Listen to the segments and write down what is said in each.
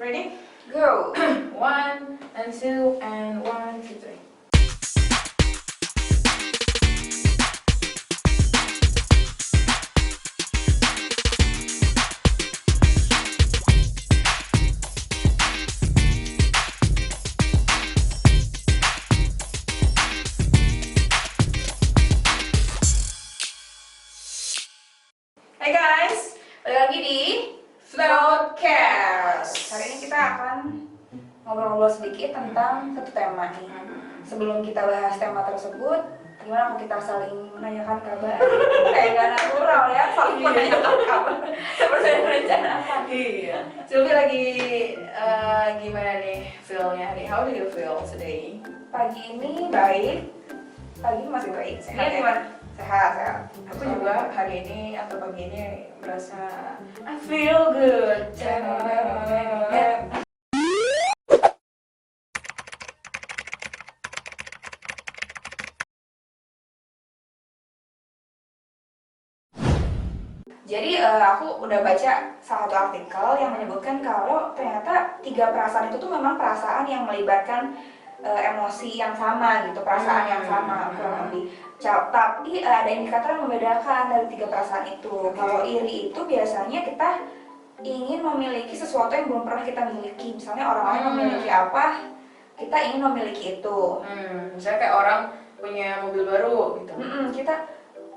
Ready? Go! 1 and 2 and 1, 2, 3. Hai guys, balik lagi di Floatcast. Hari ini kita akan ngobrol-ngobrol sedikit tentang satu tema nih. Sebelum kita bahas tema tersebut, gimana kalau kita saling menanyakan kabar? Kayak gak natural ya, saling menanyakan kabar seperti yang direncanakan. Iya. Sylvie lagi gimana nih feel-nya hari? How do you feel today? Pagi ini baik, pagi ini masih baik. Sehat Ini ya? gimana? Sehat. Aku juga hari ini atau pagi ini merasa I feel good. Jadi aku udah baca salah satu artikel yang menyebutkan kalau ternyata 3 perasaan itu tuh memang perasaan yang melibatkan emosi yang sama gitu, perasaan yang sama kurang lebih. Tapi ada indikator yang membedakan dari 3 perasaan itu. Kalau iri itu biasanya kita ingin memiliki sesuatu yang belum pernah kita miliki. Misalnya orang lain memiliki apa, kita ingin memiliki itu. Misalnya kayak orang punya mobil baru gitu. Kita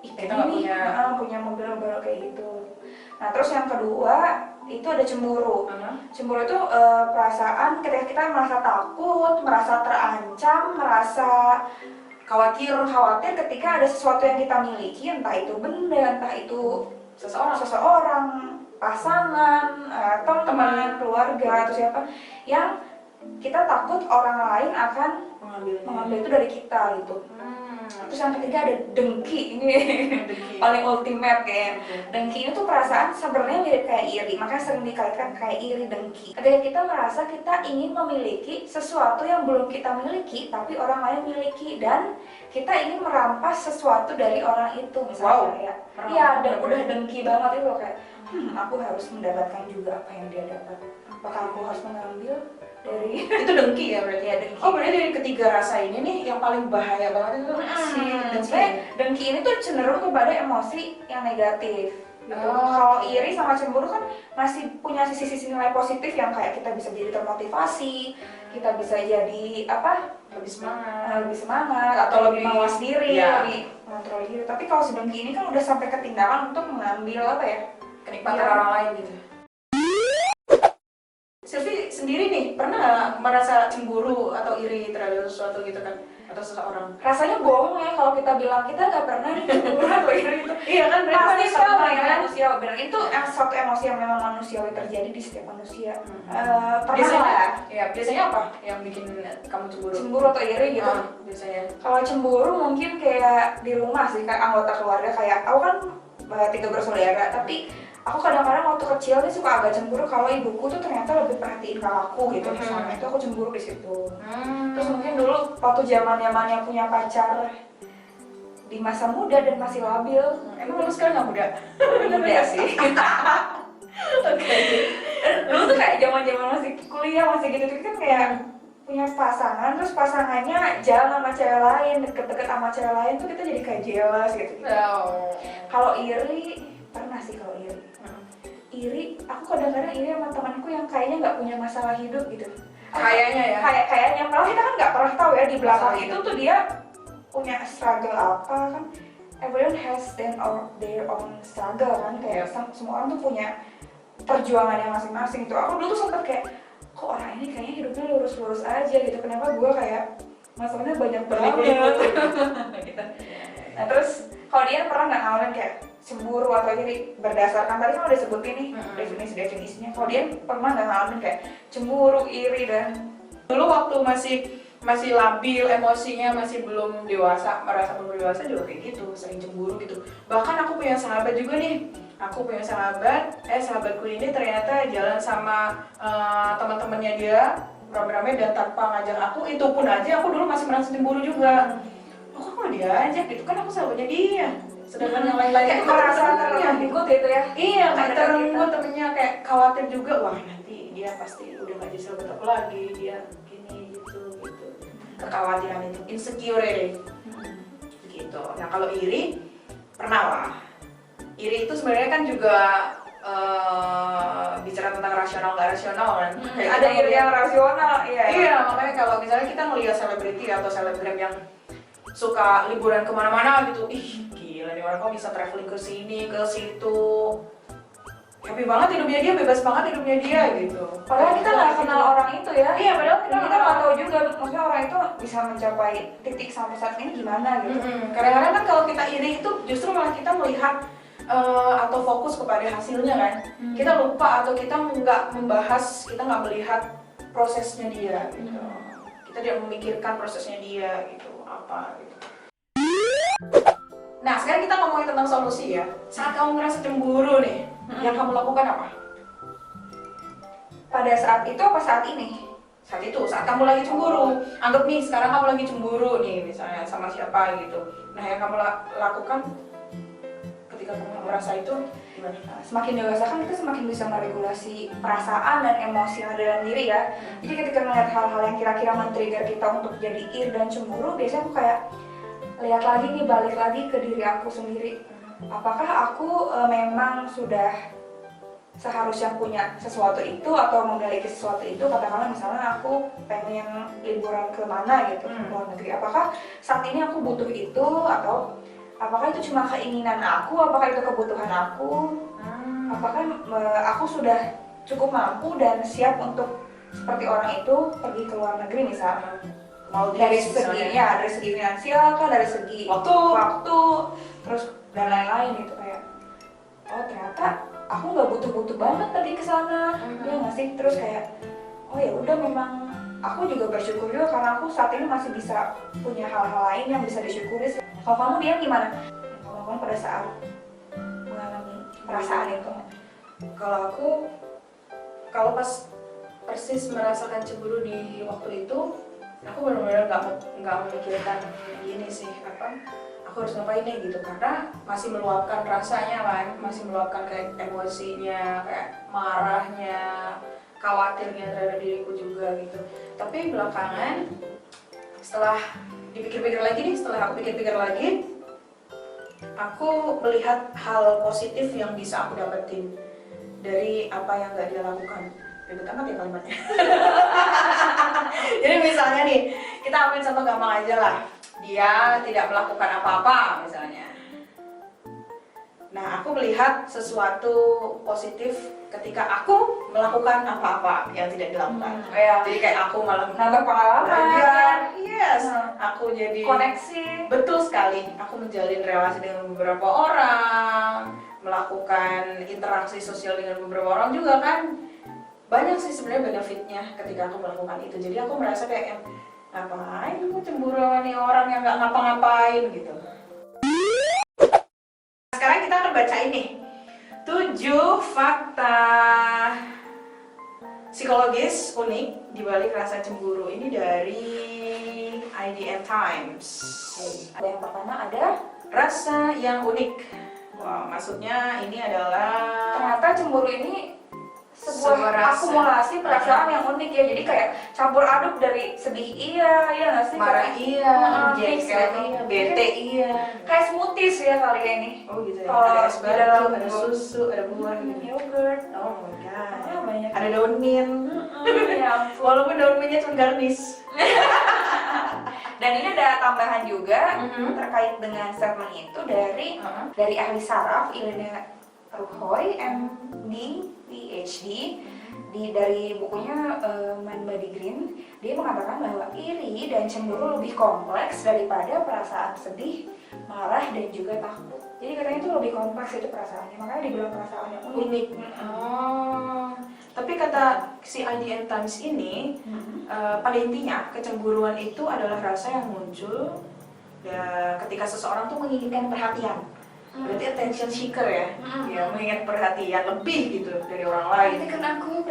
nggak punya mobil baru kayak gitu. Nah terus yang kedua itu ada cemburu. Cemburu itu perasaan ketika kita merasa takut, merasa terancam, merasa khawatir ketika ada sesuatu yang kita miliki, entah itu benda, entah itu seseorang, pasangan, teman, keluarga atau siapa yang kita takut orang lain akan mengambil itu dari kita gitu. Terus yang ketiga ada dengki. Ini paling ultimate kayaknya. Dengki itu perasaan sebenarnya mirip kayak iri, makanya sering dikaitkan kayak iri dengki. Ketika kita merasa kita ingin memiliki sesuatu yang belum kita miliki tapi orang lain miliki, dan kita ingin merampas sesuatu dari orang itu. Misalnya kayak udah dengki banget itu loh, kayak aku harus mendapatkan juga apa yang dia dapat. Apakah aku harus mengambil dari Itu dengki ya berarti? ya dengki. Oh berarti dari ketiga rasa ini nih yang paling bahaya banget itu si dengki. Dengki ini tuh cenderung kepada emosi yang negatif gitu. Kalau iri sama cemburu kan masih punya sisi-sisi nilai positif yang kayak kita bisa jadi termotivasi, kita bisa jadi Lebih semangat atau lebih mawas diri, lebih mengontrol diri. Tapi kalau si dengki ini kan udah sampai ke tindakan untuk mengambil kenikmatan orang lain gitu. Sylvie sendiri nih pernah nggak merasa cemburu atau iri terhadap sesuatu gitu kan, atau seseorang? Rasanya bohong ya kalau kita bilang kita nggak pernah cemburu atau iri itu. Iya kan, Pasti sama ya kan? manusia. Benar, itu satu emosi yang memang manusiawi terjadi di setiap manusia. Pernah Biasanya, lah. ya biasanya apa yang bikin kamu cemburu? Cemburu atau iri gitu. Biasanya. Kalau cemburu mungkin kayak di rumah sih, kayak anggota keluarga, kayak aku kan 3 bersaudara, tapi aku kadang-kadang waktu kecil nih suka agak cemburu kalau ibuku tuh ternyata lebih perhatiin ke aku gitu. Misalnya itu aku cemburu di situ. Terus mungkin dulu waktu zamannya punya pacar di masa muda dan masih labil. Emang lu sekarang nggak muda? Muda sih. Oke. Dulu tuh kayak zaman masih kuliah masih gitu kan, kayak punya pasangan, terus pasangannya jalan sama cewek lain, deket-deket sama cewek lain tuh kita jadi kayak jealous gitu. Kalau iri pernah sih. Kalau iri aku kadang-kadang iri sama temanku yang kayaknya nggak punya masalah hidup gitu. Kayaknya ya. Kayaknya malah kita kan nggak pernah tahu ya di belakang itu tuh dia punya struggle apa kan. Everyone has their own struggle kan, kayak semua orang tuh punya perjuangannya masing-masing gitu. Aku dulu tuh sempet kayak, kok orang ini kayaknya hidupnya lurus-lurus aja gitu, kenapa gue kayak masalahnya banyak banget gitu. Nah terus kalau dia pernah nggak ngalamin kayak cemburu atau iri berdasarkan tadi kan udah sebutin nih definisinya. Kalau dia pernah nggak ngalamin kayak cemburu, iri dan dulu waktu masih labil emosinya, masih belum dewasa, merasa belum dewasa juga kayak gitu, sering cemburu gitu. Bahkan aku punya sahabat juga nih. Sahabatku ini ternyata jalan sama teman-temannya dia rame-rame dan tanpa ngajak aku, itu pun aja aku dulu masih merasa cemburu juga. Kok nggak diajak gitu, kan aku sahabatnya dia. Sedangkan yang lain-lain kayak merasa terenggut gitu ya. Iya, kayak terenggut temennya, kayak khawatir juga, wah nanti dia pasti udah gak jadi sahabat aku lagi, dia gini gitu. Kekhawatiran itu, insecure gitu. Nah kalau iri, pernah lah. Iri itu sebenarnya kan juga bicara tentang rasional nggak rasional kan. Ada iri yang rasional, Iya, makanya kalau misalnya kita ngelihat selebriti atau selebgram yang suka liburan kemana-mana gitu, ih gila nih orang kok bisa traveling ke sini, ke situ, happy banget hidupnya dia, bebas banget hidupnya dia gitu. Padahal kita nggak kenal orang itu ya. Iya, padahal kita nggak tahu juga maksudnya orang itu bisa mencapai titik sampai saat ini gimana gitu. Kadang-kadang kan kalau kita iri itu justru malah kita melihat atau fokus kepada hasilnya kan. Kita lupa atau kita nggak membahas, kita nggak melihat prosesnya dia gitu. Kita tidak memikirkan prosesnya dia gitu, apa gitu. Nah sekarang kita ngomongin tentang solusi ya. Saat kamu ngerasa cemburu nih, yang kamu lakukan apa? Pada saat itu apa saat ini? Saat itu, saat kamu lagi cemburu. Anggap nih sekarang kamu lagi cemburu nih misalnya sama siapa gitu. Nah yang kamu lakukan ketika kamu merasa itu gimana? Semakin dewasa kan kita semakin bisa meregulasi perasaan dan emosi yang ada dalam diri ya. Jadi ketika melihat hal-hal yang kira-kira men-trigger kita untuk jadi iri dan cemburu, biasanya aku kayak lihat lagi nih, balik lagi ke diri aku sendiri. Apakah aku memang sudah seharusnya punya sesuatu itu atau memiliki sesuatu itu? Katakanlah misalnya aku pengen liburan ke mana gitu, ke luar negeri. Apakah saat ini aku butuh itu atau apakah itu cuma keinginan aku? Apakah itu kebutuhan aku? Apakah aku sudah cukup mampu dan siap untuk seperti orang itu pergi ke luar negeri misalnya? Dari segi finansial kan, dari segi waktu, terus dan lain-lain gitu kayak, oh ternyata aku nggak butuh-butuh banget pergi ke sana, ya nggak sih? Terus kayak, oh ya udah memang aku juga bersyukur juga karena aku saat ini masih bisa punya hal-hal lain yang bisa disyukuri. Kalau kamu dia gimana? Kamu pada saat mengalami perasaan itu? Kalau aku, kalau pas persis merasakan cemburu di waktu itu, aku benar-benar nggak memikirkan gini sih apa aku harus ngapain nih gitu, karena masih meluapkan rasanya kan, masih meluapkan kayak emosinya, kayak marahnya, khawatirnya terhadap diriku juga gitu. Tapi belakangan setelah dipikir-pikir lagi nih, setelah aku pikir-pikir lagi, aku melihat hal positif yang bisa aku dapetin dari apa yang nggak dia lakukan. Ribet amat ya kalimatnya. Jadi misalnya nih, kita ambil contoh gampang aja lah. Dia tidak melakukan apa-apa misalnya. Nah, aku melihat sesuatu positif ketika aku melakukan apa-apa yang tidak dilakukan. Jadi kayak aku malah nambah pengalaman. Yes, aku jadi koneksi. Betul sekali. Aku menjalin relasi dengan beberapa orang, melakukan interaksi sosial dengan beberapa orang juga kan. Banyak sih sebenarnya benefitnya ketika aku melakukan itu. Jadi aku merasa kayak ngapain aku cemburu sama nih orang yang nggak ngapa-ngapain gitu. Sekarang kita akan bacain nih 7 fakta psikologis unik di balik rasa cemburu. Ini dari IDN Times. Ada yang pertama, ada rasa yang unik. Wow, maksudnya ini adalah ternyata cemburu ini sebuah akumulasi perasaan yang unik ya. Jadi kayak campur aduk dari sedih iya nggak sih? Marah iya, jengkel iya, bete iya. Kayak smoothies ya kali ya ini. Oh gitu ya. Kalau Ada es batu, dalam ada susu, ada buah, yogurt. Oh my god. Banyak. Ada daun mint. Ya ampun. Walaupun daun mintnya cuma garnish. Dan ini ada tambahan juga terkait dengan statement itu dari ahli saraf Ilena Ruhoy, MD, PhD, dari bukunya Mind Body Green. Dia mengatakan bahwa iri dan cemburu lebih kompleks daripada perasaan sedih, marah, dan juga takut. Jadi katanya itu lebih kompleks itu perasaannya, makanya dibilang perasaan yang unik. Tapi kata si IDN Times ini, pada intinya kecemburuan itu adalah rasa yang muncul ya, ketika seseorang tuh menginginkan perhatian. Berarti attention seeker ya, ya mengingat perhatian lebih gitu dari orang lain. Perhatikan aku.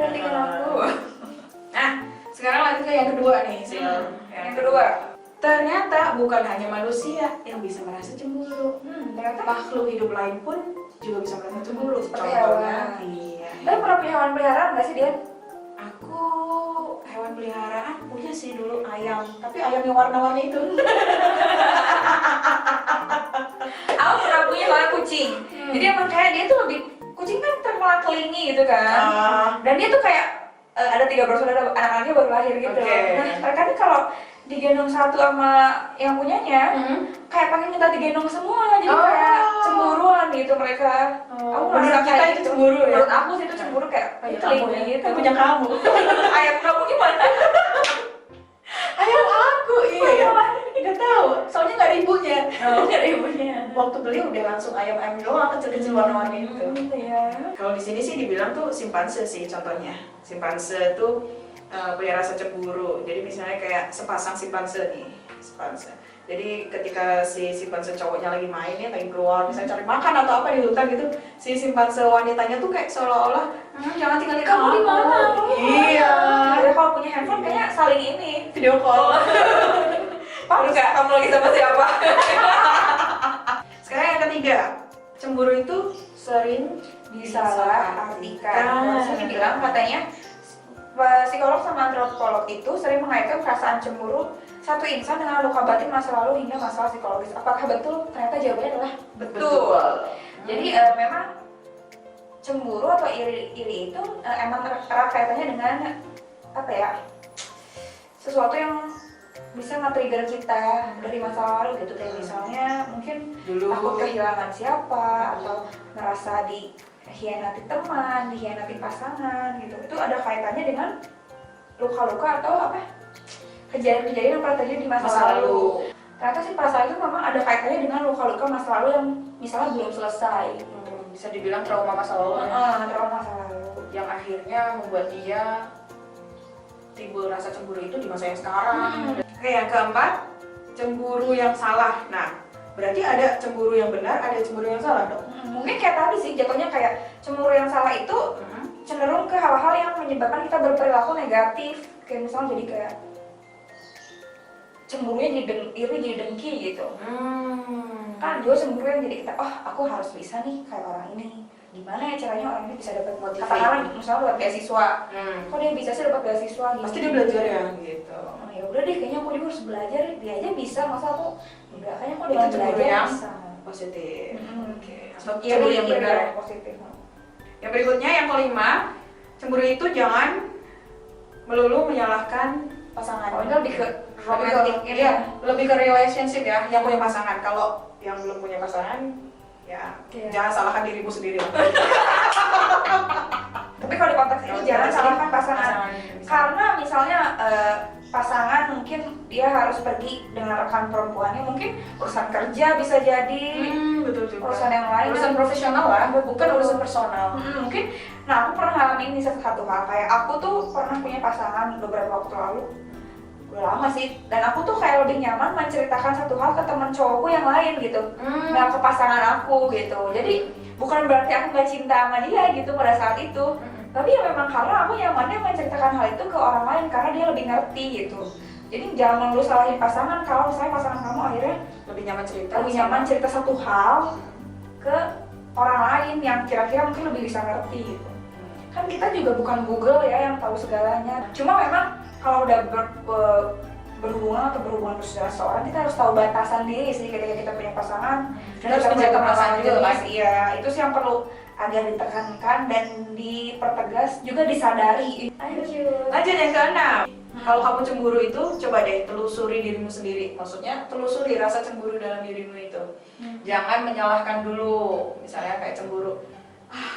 Nah, sekarang lanjut ke yang kedua nih, Sil. Yang kedua, ternyata bukan hanya manusia yang bisa merasa cemburu. Ternyata Makhluk hidup lain pun juga bisa merasa cemburu. Seperti Contohnya, hewan. Tapi pernah punya hewan peliharaan nggak sih dia? Aku hewan peliharaan punya sih dulu ayam, tapi ayam yang warna-warni itu. Aku pernah punya soalnya kucing. Jadi emang kayak dia tuh lebih, kucing kan terkenal kelingi gitu kan. Dan dia tuh kayak ada 3 bersaudara, anak-anaknya baru lahir gitu. Nah mereka nih kalau digendong satu sama yang punyanya, kayak pengen minta digendong semua, jadi kayak cemburuan gitu mereka. Aku Menurut merasa kita kayak itu gitu. cemburu ya? Menurut aku sih itu cemburu, kayak kelingi gitu. Kan punya kamu. Ayam kamu gimana? Ayam aku, iya. Nggak tahu, soalnya nggak ada ibunya. Nggak ada ibunya. Waktu beli udah langsung ayam-ayam doang, kecil-kecil warna-warni itu. Iya. Kalau di sini sih dibilang tuh simpanse sih contohnya. Simpanse tuh punya rasa cemburu. Jadi misalnya kayak sepasang simpanse nih, simpanse. Jadi ketika si simpanse cowoknya lagi main nih, lagi keluar misalnya cari makan atau apa di hutan gitu, si simpanse wanitanya tuh kayak seolah-olah jangan tinggalin Kamu di mana? Iya. Ya kalau punya handphone kayaknya saling ini. Video call. Paham nggak kamu lagi sama siapa? Sekarang yang ketiga, cemburu itu sering Disalahartikan. Saya bilang katanya psikolog sama antropolog itu sering mengaitkan perasaan cemburu satu insan dengan luka batin masa lalu hingga masalah psikologis. Apakah betul? Ternyata jawabannya adalah betul. Jadi memang cemburu atau iri itu emang erat kaitannya dengan apa ya? Sesuatu yang bisa nge-trigger kita dari masa lalu gitu, kayak misalnya mungkin takut kehilangan siapa atau merasa dikhianati teman, dikhianati pasangan gitu. Itu ada kaitannya dengan luka-luka atau apa? Kejadian-kejadian yang pernah terjadi di masa lalu. Ternyata sih perasaan itu memang ada kaitannya dengan luka-luka masa lalu yang misalnya belum selesai. Bisa dibilang trauma masa lalu. Trauma masa lalu. Yang akhirnya membuat dia timbul rasa cemburu itu di masa yang sekarang. Oke, yang keempat, cemburu yang salah. Nah, berarti ada cemburu yang benar, ada cemburu yang salah dong. Mungkin kayak tadi sih, jatuhnya kayak cemburu yang salah itu cenderung ke hal-hal yang menyebabkan kita berperilaku negatif. Kayak misalnya jadi kayak cemburunya jadi iri, jadi dengki gitu. Kan juga cemburu yang jadi kita, oh aku harus bisa nih kayak orang ini. Gimana ya caranya orang ini bisa dapat motivasi? Katakanlah misalnya dapat beasiswa. Kok dia bisa sih dapat beasiswa gitu? Pasti dia belajar ya gitu. Oh, ya udah deh, kayaknya aku juga harus belajar. Dia aja bisa, masa aku enggak? Kayaknya aku dia Itu cemburu belajar yang bisa. positif. Oke. Atau cemburu yang benar. Positif. Yang berikutnya, yang kelima, cemburu itu jangan melulu menyalahkan pasangan. Oh, ini lebih ke romantik ini ya? Lebih ke relationship ya, yang punya pasangan. Kalau yang belum punya pasangan, ya jangan salahkan dirimu sendiri. Tapi kalau di konteks ini jangan salahkan pasangan. Karena misalnya pasangan mungkin dia harus pergi dengan rekan perempuannya, mungkin urusan kerja bisa jadi, betul juga. urusan yang lain, urusan profesional lah, bukan urusan personal. Mungkin, nah aku pernah ngalamin ini satu hal, kayak aku tuh pernah punya pasangan beberapa waktu lalu, udah lama sih, dan aku tuh kayak lebih nyaman menceritakan satu hal ke teman cowokku yang lain gitu, nggak ke pasangan aku gitu. Jadi bukan berarti aku nggak cinta sama dia gitu pada saat itu. Tapi ya memang karena aku nyamannya menceritakan hal itu ke orang lain karena dia lebih ngerti gitu. Jadi jangan melulu salahin pasangan kalau misalnya pasangan kamu akhirnya Lebih nyaman cerita satu hal ke orang lain yang kira-kira mungkin lebih bisa ngerti gitu. Kan kita juga bukan Google ya yang tahu segalanya. Cuma memang kalau udah berhubungan atau berhubungan dengan seseorang, kita harus tahu batasan diri sih ketika kita punya pasangan. Dan harus menjaga perasaan juga kan? Iya, itu sih yang perlu agar ditekankan dan dipertegas, juga disadari. Lanjut yang keenam. Kalau kamu cemburu itu, coba deh telusuri dirimu sendiri. Maksudnya telusuri rasa cemburu dalam dirimu itu. Jangan menyalahkan dulu. Misalnya kayak cemburu,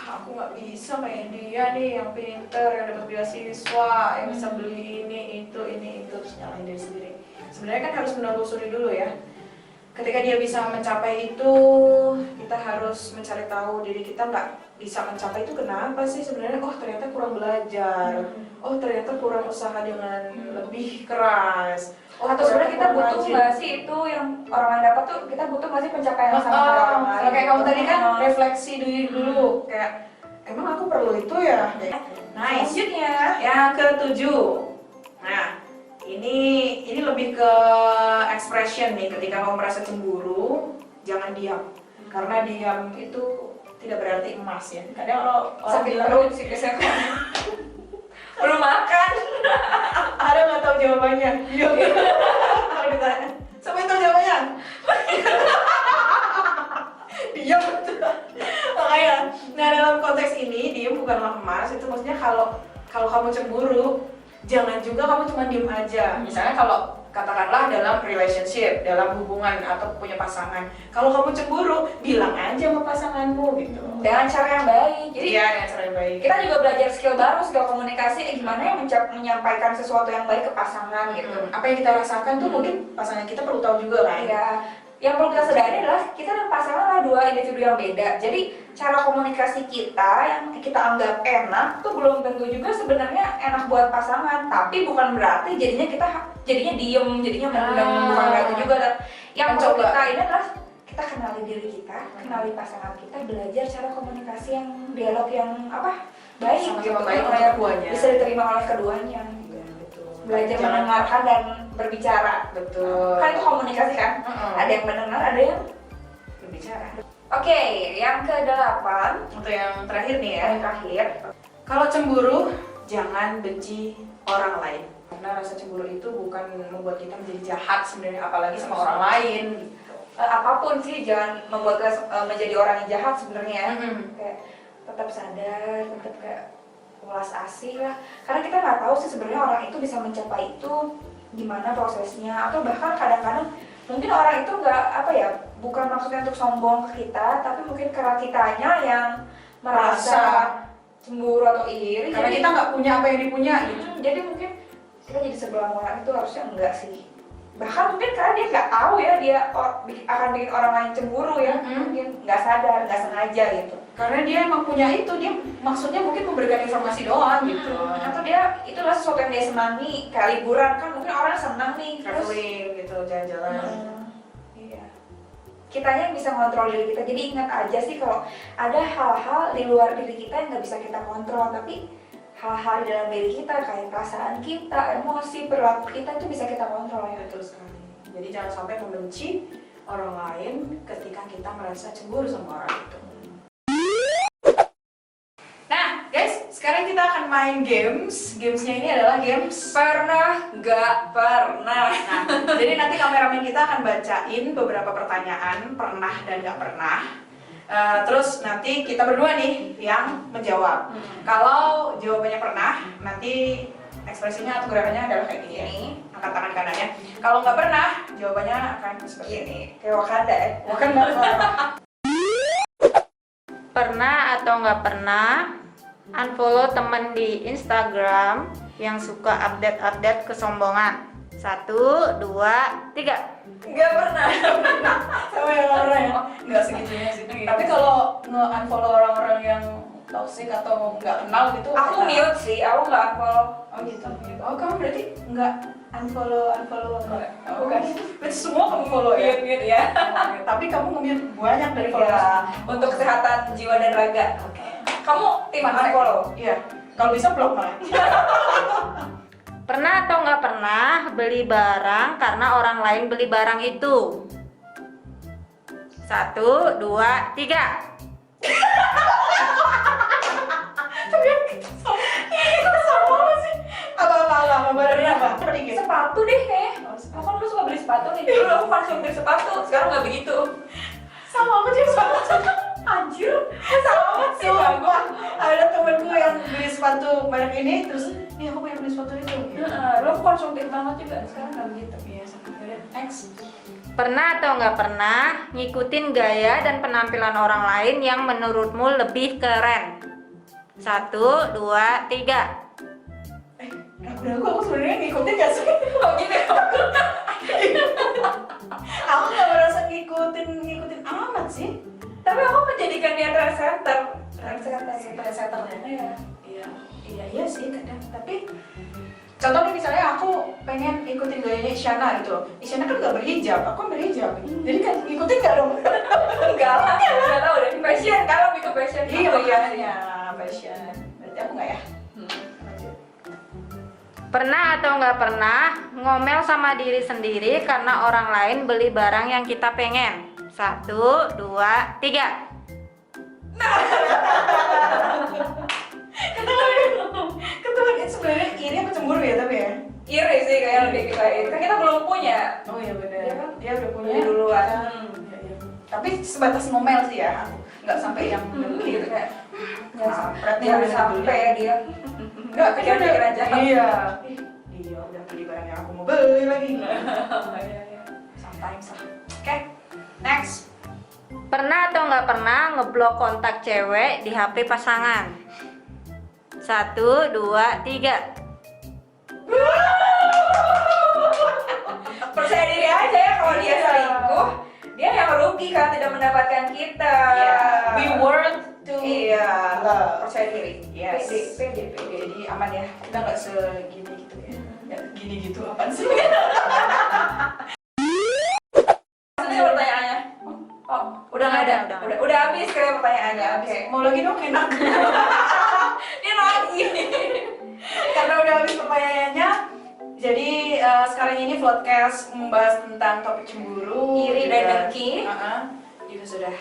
aku nggak bisa kayak dia nih yang pinter, yang dapat beasiswa, yang bisa beli ini itu, terus nyalahin diri sendiri. Sebenarnya kan harus menelusuri dulu ya. Ketika dia bisa mencapai itu, kita harus mencari tahu diri kita nggak bisa mencapai itu kenapa sih sebenarnya. Oh ternyata kurang belajar, oh ternyata kurang usaha dengan lebih keras. Oh atau sebenarnya kita butuh nggak sih itu yang orang lain dapat tuh, kita butuh nggak sih pencapaian yang sama kayak orang lain. Kayak kamu tadi kan refleksi diri dulu, kayak emang aku perlu itu ya. Nice. Selanjutnya Yang ketujuh. Nah, ini lebih ke expression nih. Ketika kamu merasa cemburu, jangan diam. Karena diam itu tidak berarti emas ya. Kadang kalau orang sakit bilang perut sih biasanya. Belum makan. Ada nggak tahu jawabannya? Diam. Kalau ditanya, siapa yang tahu jawabannya? Diam. Makanya, nah dalam konteks ini diem bukanlah emas. Itu maksudnya kalau kamu cemburu, jangan juga kamu cuma diem aja. Misalnya kalau katakanlah dalam relationship, dalam hubungan atau punya pasangan, kalau kamu cemburu, bilang aja sama pasanganmu gitu. Dengan cara yang baik. Jadi Iya, dengan cara yang baik. kita juga belajar skill baru, skill komunikasi, gimana yang menyampaikan sesuatu yang baik ke pasangan gitu. Apa yang kita rasakan tuh mungkin pasangan kita perlu tahu juga kan. Iya. Yang perlu kita sadari adalah kita dan pasangan adalah dua individu yang beda. Jadi cara komunikasi kita yang kita anggap enak tuh belum tentu juga sebenarnya enak buat pasangan. Tapi bukan berarti jadinya diem, jadinya mendem, bukan berarti juga. Yang perlu Mencoba. kita ini adalah kita kenali diri kita, kenali pasangan kita, belajar cara komunikasi yang dialog yang baik, Sama-sama gitu, baik untuk yang keduanya. bisa diterima oleh keduanya. Iya, betul. Belajar Jangan- mendengarkan dan berbicara. Betul. Kan itu komunikasi kan? Ada yang mendengar, ada yang berbicara. Oke, yang ke-8 Untuk yang terakhir nih ya. yang terakhir. Kalau cemburu, jangan benci orang lain. Karena rasa cemburu itu bukan membuat kita menjadi jahat sebenarnya, apalagi sama orang lain. Gitu. Apapun sih jangan membuat kita menjadi orang yang jahat sebenarnya ya. Mm-mm. Kayak tetap sadar, tetap kayak welas asih lah. Karena kita nggak tahu sih sebenarnya orang itu bisa mencapai itu gimana prosesnya, atau bahkan kadang-kadang mungkin orang itu nggak bukan maksudnya untuk sombong ke kita, tapi mungkin karena kitanya yang merasa cemburu atau iri. Karena jadi- kita nggak punya apa yang dipunya gitu. jadi mungkin kita jadi sebelah orang itu harusnya enggak sih. Bahkan mungkin karena dia nggak tahu ya dia akan bikin orang lain cemburu ya. Mungkin nggak sadar, nggak sengaja gitu. Karena dia emang punya itu, dia maksudnya mungkin memberikan informasi doang gitu. Atau dia itulah sesuatu yang dia senangi, kayak liburan kan mungkin orang senang nih terus Traveling gitu, jalan-jalan. iya. Kitanya yang bisa kontrol diri kita. Jadi ingat aja sih kalau ada hal-hal di luar diri kita yang nggak bisa kita kontrol, tapi hal-hal di dalam diri kita kayak perasaan kita, emosi, perilaku kita itu bisa kita kontrol ya. Betul sekali. Jadi jangan sampai membenci orang lain ketika kita merasa cemburu sama orang itu. Nah, guys, sekarang kita akan main games. Gamesnya ini adalah games. Pernah nggak pernah. Nah, jadi nanti kameramen kita akan bacain beberapa pertanyaan pernah dan nggak pernah. Terus nanti kita berdua nih yang menjawab. Kalau jawabannya pernah, nanti ekspresinya atau gerakannya adalah kayak gini. Ini Angkat tangan kanannya. Kalau nggak pernah, jawabannya akan seperti ini. ini kayak Wakanda ya. Bukan nggak Pernah atau nggak pernah unfollow temen di Instagram yang suka update-update kesombongan? 1, 2, 3. Nggak pernah. sama yang orang ya. Nggak segitunya sih. Tapi kalau nge-unfollow orang-orang yang toxic atau nggak kenal gitu. Aku pernah. mute sih, aku nggak follow. Oh gitu. Oh kamu berarti nggak unfollow Enggak. Oh, bukan. Berarti semua kamu follow ya? Mute ya. Oh, tapi kamu nge-mute banyak dari followers. Iya, untuk kesehatan jiwa dan raga. Oke. Kamu tim Fun fact. unfollow? Iya. Kalau bisa blok malah. Pernah atau nggak pernah beli barang karena orang lain beli barang itu? 1, 2, 3. Sama sih. Apa barangnya apa? Sedikit. Sepatu deh kayaknya. Aku kan dulu suka beli sepatu nih. Dulu aku konsumtif sepatu, sekarang nggak begitu. Sama aku juga sama. Anjir. Sama sih. Sumpah. Ada temenku yang beli sepatu merek ini terus, nih aku pengen beli sepatu itu. Dulu aku konsumtif banget juga, sekarang nggak begitu. Iya, sama. Next. Pernah atau nggak pernah ngikutin gaya dan penampilan orang lain yang menurutmu lebih keren? 1, 2, 3. Aku sebenarnya ngikutin gak sih? Oh gitu ya? Aku gak merasa ngikutin amat sih. Tapi aku menjadikan dia trendsetter. Trendsetter ya. Iya. Iya sih kadang. Tapi contohnya misalnya aku pengen ikutin gayanya Isyana gitu loh. Isyana kan gak berhijab, aku kan berhijab. Jadi kan ngikutin gak dong? Enggak lah, nggak tahu deh. Fashion, kalau ikut fashion. Iya aku iya. makanya fashion. Berarti aku gak ya? Lanjut. Pernah atau nggak pernah ngomel sama diri sendiri karena orang lain beli barang yang kita pengen? 1, 2, 3. Ketahuan sebenarnya iri apa cemburu ya tapi ya? Iri sih kayak lebih kita itu kan kita belum punya. Oh iya benar. Iya kan? Dia udah punya Lebih duluan. Iya, iya. Tapi sebatas ngomel sih ya, nggak sampai yang beli gitu kayak kampret nih jangan udah sampai ya dia nggak kan pikir-pikir aja. Iya. Ih, dia udah beli barang yang aku mau beli lagi. Iya. Sometimes lah. Oke, next. Pernah atau nggak pernah ngeblok kontak cewek di HP pasangan? 1, 2, 3. Percaya diri aja ya kalau dia selingkuh, dia yang rugi kan tidak mendapatkan kita. We worth to Iya, love. percaya diri. Yes. Pede. Jadi aman ya. Kita nggak segini gitu ya. Ya, gini gitu apaan sih? Maksudnya pertanyaannya? Oh, udah nggak ada. Udah habis kayak pertanyaannya. Oke. Mau lagi dong enak. Ini lagi. Karena udah habis pertanyaannya. Jadi sekarang ini Vlogcast membahas tentang topik cemburu, Iri dan dengki. Itu sudah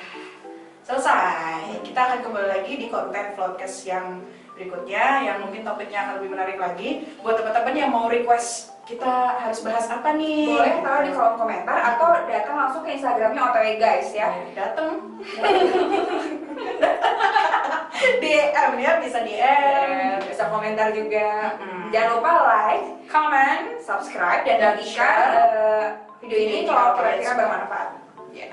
selesai. Kita akan kembali lagi di konten Vlogcast yang berikutnya, yang mungkin topiknya akan lebih menarik lagi. Buat teman-teman yang mau request kita harus bahas apa nih? Boleh taruh di kolom komentar atau datang langsung ke Instagramnya OTW guys ya. Dateng. DM ya, bisa DM. Bisa komentar juga. Mm. Jangan lupa like, Comment. subscribe, dan Dan bagikan share video ini kalau kira-kira bermanfaat. Ya.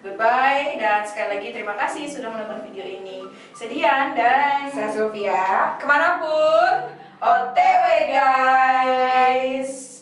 Goodbye dan sekali lagi terima kasih sudah menonton video ini. Sedian dan Saya Sylvia, kemanapun OTW guys.